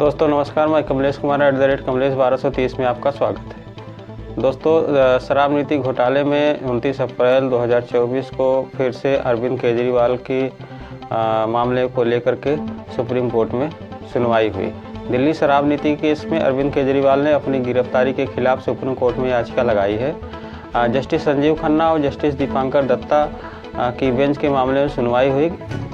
दोस्तों नमस्कार, मैं कमलेश कुमार @कमलेश 1230 में आपका स्वागत है। दोस्तों, शराब नीति घोटाले में 29 अप्रैल 2024 को फिर से अरविंद केजरीवाल की मामले को लेकर के सुप्रीम कोर्ट में सुनवाई हुई। दिल्ली शराब नीति केस में अरविंद केजरीवाल ने अपनी गिरफ्तारी के खिलाफ सुप्रीम कोर्ट में याचिका लगाई है। जस्टिस संजीव खन्ना और जस्टिस दीपांकर दत्ता की बेंच के मामले में सुनवाई हुई।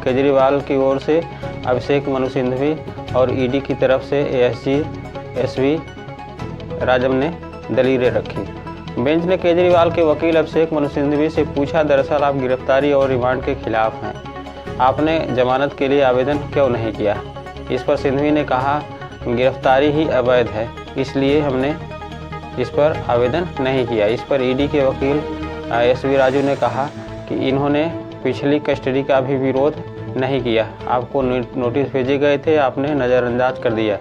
केजरीवाल की ओर से अभिषेक मनु सिंघवी और ईडी की तरफ से एएसजी एसवी राजम ने दलीलें रखी। बेंच ने केजरीवाल के वकील अभिषेक मनु सिंघवी से पूछा, दरअसल आप गिरफ्तारी और रिमांड के खिलाफ हैं, आपने जमानत के लिए आवेदन क्यों नहीं किया? इस पर सिंघवी ने कहा, गिरफ्तारी ही अवैध है, इसलिए हमने इस पर आवेदन नहीं किया। इस पर ईडी के वकील एसवी राजू ने कहा कि इन्होंने पिछली कस्टडी का भी विरोध नहीं किया, आपको नोटिस भेजे गए थे, आपने नज़रअंदाज कर दिया।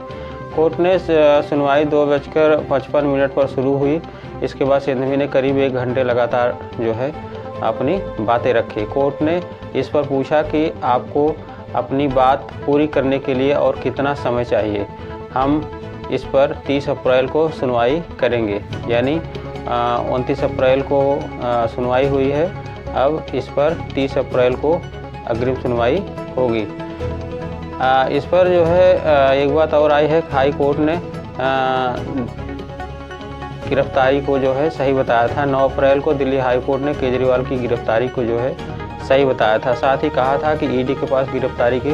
कोर्ट ने सुनवाई 2:55 पर शुरू हुई। इसके बाद सिंघवी ने करीब 1 घंटे लगातार जो है अपनी बातें रखी। कोर्ट ने इस पर पूछा कि आपको अपनी बात पूरी करने के लिए और कितना समय चाहिए। हम इस पर 30 अप्रैल को सुनवाई करेंगे, यानी 29 अप्रैल को सुनवाई हुई है, अब इस पर 30 अप्रैल को अग्रिम सुनवाई होगी। इस पर जो है एक बात और आई है, हाई कोर्ट ने गिरफ्तारी को जो है सही बताया था। 9 अप्रैल को दिल्ली हाई कोर्ट ने केजरीवाल की गिरफ्तारी को जो है सही बताया था। साथ ही कहा था कि ईडी के पास गिरफ्तारी के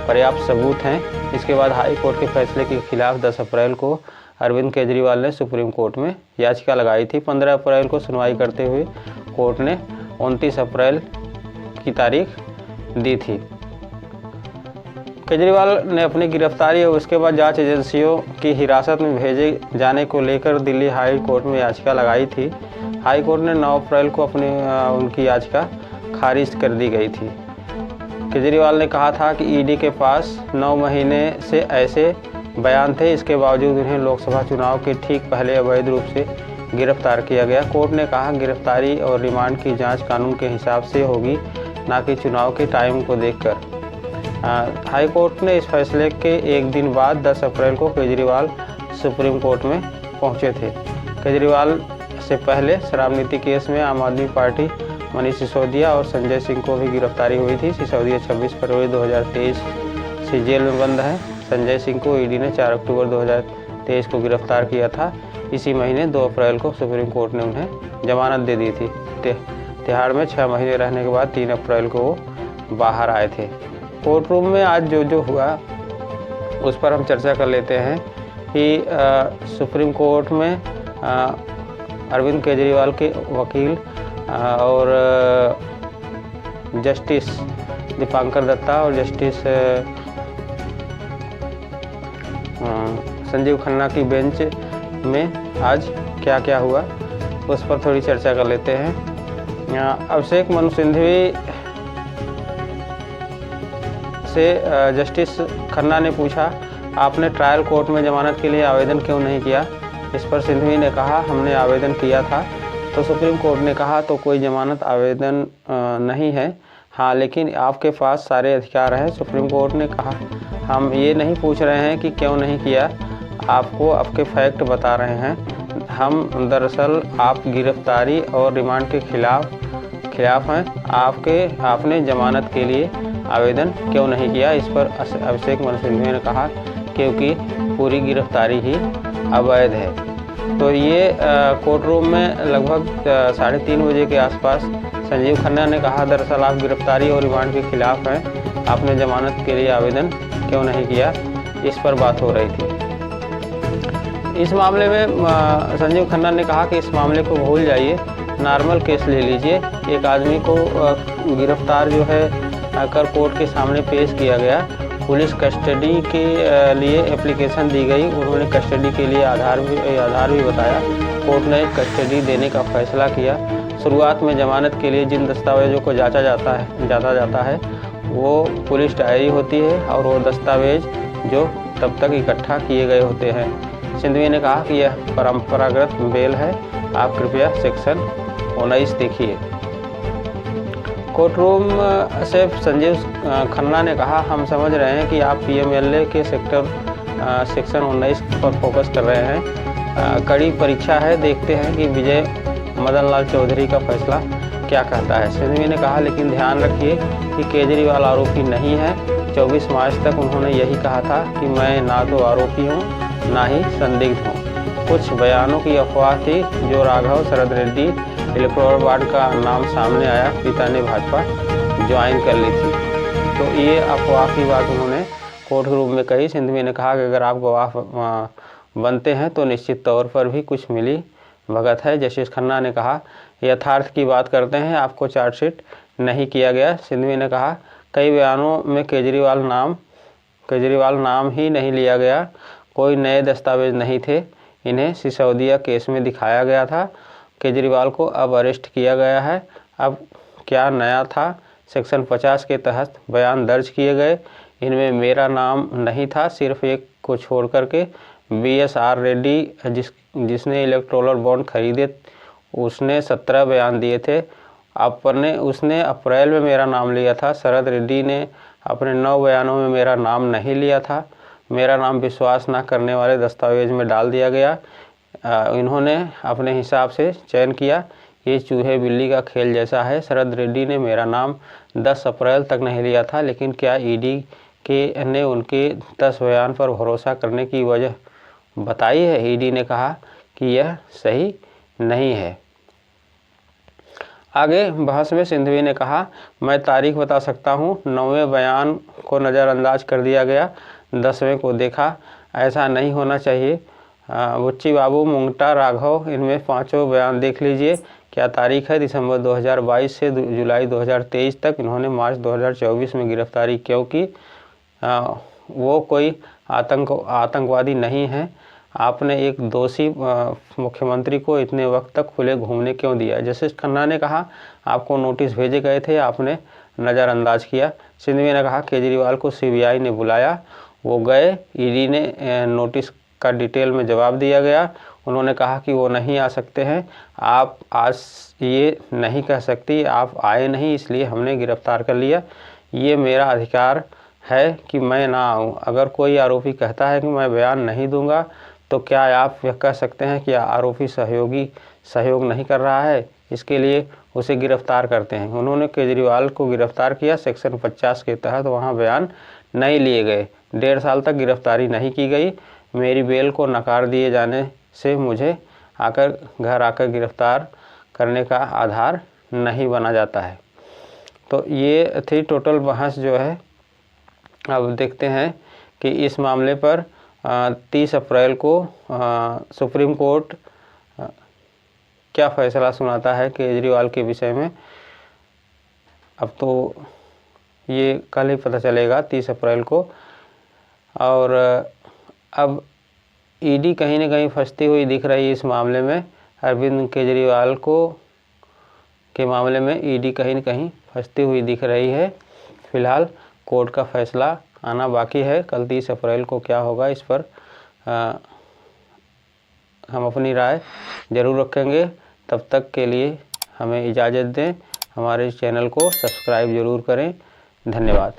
पर्याप्त सबूत हैं। इसके बाद हाई कोर्ट के फैसले के खिलाफ 10 अप्रैल को अरविंद केजरीवाल ने सुप्रीम कोर्ट में याचिका लगाई थी। 15 अप्रैल को सुनवाई करते हुए कोर्ट ने 29 अप्रैल की तारीख दी थी। केजरीवाल ने अपनी गिरफ्तारी और उसके बाद जांच एजेंसियों की हिरासत में भेजे जाने को लेकर दिल्ली हाई कोर्ट में याचिका लगाई थी। हाई कोर्ट ने 9 अप्रैल को उनकी याचिका खारिज कर दी गई थी। केजरीवाल ने कहा था कि ईडी के पास 9 महीने से ऐसे बयान थे, इसके बावजूद उन्हें लोकसभा चुनाव के ठीक पहले अवैध रूप से गिरफ्तार किया गया। कोर्ट ने कहा, गिरफ्तारी और रिमांड की जांच कानून के हिसाब से होगी, ना कि चुनाव के टाइम को देखकर। हाई कोर्ट ने इस फैसले के एक दिन बाद 10 अप्रैल को केजरीवाल सुप्रीम कोर्ट में पहुंचे थे। केजरीवाल से पहले शराब नीति केस में आम आदमी पार्टी मनीष सिसोदिया और संजय सिंह को भी गिरफ्तारी हुई थी। सिसोदिया 26 फरवरी 2023 से जेल में बंद है। संजय सिंह को ईडी ने 4 अक्टूबर 2023 को गिरफ्तार किया था। इसी महीने 2 अप्रैल को सुप्रीम कोर्ट ने उन्हें जमानत दे दी थी। तिहाड़ में 6 महीने रहने के बाद 3 अप्रैल को वो बाहर आए थे। कोर्ट रूम में आज जो हुआ उस पर हम चर्चा कर लेते हैं कि सुप्रीम कोर्ट में अरविंद केजरीवाल के वकील और जस्टिस दीपांकर दत्ता और जस्टिस संजीव खन्ना की बेंच में आज क्या क्या हुआ उस पर थोड़ी चर्चा कर लेते हैं। अभिषेक मनु सिंघवी से जस्टिस खन्ना ने पूछा, आपने ट्रायल कोर्ट में जमानत के लिए आवेदन क्यों नहीं किया? इस पर सिंघवी ने कहा, हमने आवेदन किया था। तो सुप्रीम कोर्ट ने कहा, तो कोई जमानत आवेदन नहीं है, हाँ लेकिन आपके पास सारे अधिकार हैं। सुप्रीम कोर्ट ने कहा, हम ये नहीं पूछ रहे हैं कि क्यों नहीं किया, आपको आपके फैक्ट बता रहे हैं। हम दरअसल आप गिरफ्तारी और रिमांड के खिलाफ हैं। आपने जमानत के लिए आवेदन क्यों नहीं किया? इस पर अभिषेक मनु सिंघवी ने कहा, क्योंकि पूरी गिरफ्तारी ही अवैध है। तो ये कोर्ट रूम में लगभग 3:30 बजे के आसपास संजीव खन्ना ने कहा, दरअसल आप गिरफ्तारी और रिमांड के खिलाफ हैं, आपने जमानत के लिए आवेदन क्यों नहीं किया? इस पर बात हो रही थी। इस मामले में संजीव खन्ना ने कहा कि इस मामले को भूल जाइए, नॉर्मल केस ले लीजिए। एक आदमी को गिरफ्तार जो है कर कोर्ट के सामने पेश किया गया, पुलिस कस्टडी के लिए एप्लीकेशन दी गई, उन्होंने कस्टडी के लिए आधार भी बताया। कोर्ट ने कस्टडी देने का फैसला किया। शुरुआत में जमानत के लिए जिन दस्तावेजों को जांचा जाता है वो पुलिस डायरी होती है और वो दस्तावेज जो तब तक इकट्ठा किए गए होते हैं। सिंघवी ने कहा कि यह परंपरागत बेल है, आप कृपया सेक्शन 19 देखिए। कोर्ट रूम से संजीव खन्ना ने कहा, हम समझ रहे हैं कि आप पीएमएलए के सेक्टर सेक्शन 19 पर फोकस कर रहे हैं। कड़ी परीक्षा है, देखते हैं कि विजय मदन लाल चौधरी का फैसला क्या कहता है। सिंघवी ने कहा, लेकिन ध्यान रखिए कि केजरीवाल आरोपी नहीं है। 24 मार्च तक उन्होंने यही कहा था कि मैं ना तो आरोपी हूँ ना ही संदिग्ध हूँ। कुछ बयानों की अफवाह थी जो राघव शरद रेड्डी इलेक्टोरल वार्ड का नाम सामने आया, पिता ने भाजपा ज्वाइन कर ली थी। तो ये अफवाह की बात उन्होंने कोर्ट के रूप में कही। सिंघवी ने कहा कि अगर आप गवाह बनते हैं तो निश्चित तौर पर भी कुछ मिली भगत है। जस्टिस खन्ना ने कहा, यथार्थ की बात करते हैं, आपको चार्जशीट नहीं किया गया। सिंघवी ने कहा, कई बयानों में केजरीवाल नाम ही नहीं लिया गया, कोई नए दस्तावेज नहीं थे, इन्हें सिसोदिया केस में दिखाया गया था। केजरीवाल को अब अरेस्ट किया गया है। अब क्या नया था? सेक्शन 50 के तहत बयान दर्ज किए गए, इनमें मेरा नाम नहीं था, सिर्फ एक को छोड़ करके BSR रेड्डी जिसने इलेक्टोरल बॉन्ड खरीदे उसने 17 बयान दिए थे। उसने अप्रैल में मेरा नाम लिया था। शरद रेड्डी ने अपने 9 बयानों में मेरा नाम नहीं लिया था। मेरा नाम विश्वास न करने वाले दस्तावेज में डाल दिया गया। इन्होंने अपने हिसाब से चयन किया। ये चूहे बिल्ली का खेल जैसा है। शरद रेड्डी ने मेरा नाम 10 अप्रैल तक नहीं लिया था, लेकिन क्या ED ने उनके 10 बयान पर भरोसा करने की वजह बताई है? ED ने कहा कि यह सही नहीं है। आगे बहस में सिंघवी ने कहा, मैं तारीख बता सकता हूँ, 9वें बयान को नज़रअंदाज कर दिया गया, 10वें को देखा। ऐसा नहीं होना चाहिए। बुच्ची बाबू, मुंगटा, राघव, इनमें 5 बयान देख लीजिए। क्या तारीख है? दिसंबर 2022 से जुलाई 2023 तक। इन्होंने मार्च 2024 में गिरफ्तारी क्यों की? वो कोई आतंकवादी नहीं है। आपने एक दोषी मुख्यमंत्री को इतने वक्त तक खुले घूमने क्यों दिया? जस्टिस खन्ना ने कहा, आपको नोटिस भेजे गए थे, आपने नज़रअंदाज किया। सिंघवी ने कहा, केजरीवाल को CBI ने बुलाया, वो गए। ED ने नोटिस का डिटेल में जवाब दिया गया। उन्होंने कहा कि वो नहीं आ सकते हैं। आप आज ये नहीं कह सकती, आप आए नहीं, इसलिए हमने गिरफ्तार कर लिया। ये मेरा अधिकार है कि मैं ना आऊँ। अगर कोई आरोपी कहता है कि मैं बयान नहीं दूंगा, तो क्या आप यह कह सकते हैं कि आरोपी सहयोग नहीं कर रहा है? इसके लिए उसे गिरफ्तार करते हैं। उन्होंने केजरीवाल को गिरफ्तार किया सेक्शन 50 के तहत, वहाँ बयान नहीं लिए गए। 1.5 साल तक गिरफ्तारी नहीं की गई। मेरी बेल को नकार दिए जाने से मुझे घर आकर गिरफ्तार करने का आधार नहीं बना जाता है। तो ये थी टोटल बहस जो है। अब देखते हैं कि इस मामले पर 30 अप्रैल को सुप्रीम कोर्ट क्या फैसला सुनाता है केजरीवाल के विषय में। अब तो ये कल ही पता चलेगा, 30 अप्रैल को। और अब ED कहीं ना कहीं फंसती हुई दिख रही है इस मामले में। अरविंद केजरीवाल के मामले में ED कहीं ना कहीं फंसती हुई दिख रही है। फिलहाल कोर्ट का फैसला आना बाकी है। कल 30 अप्रैल को क्या होगा, इस पर हम अपनी राय ज़रूर रखेंगे। तब तक के लिए हमें इजाज़त दें। हमारे चैनल को सब्सक्राइब ज़रूर करें। धन्यवाद।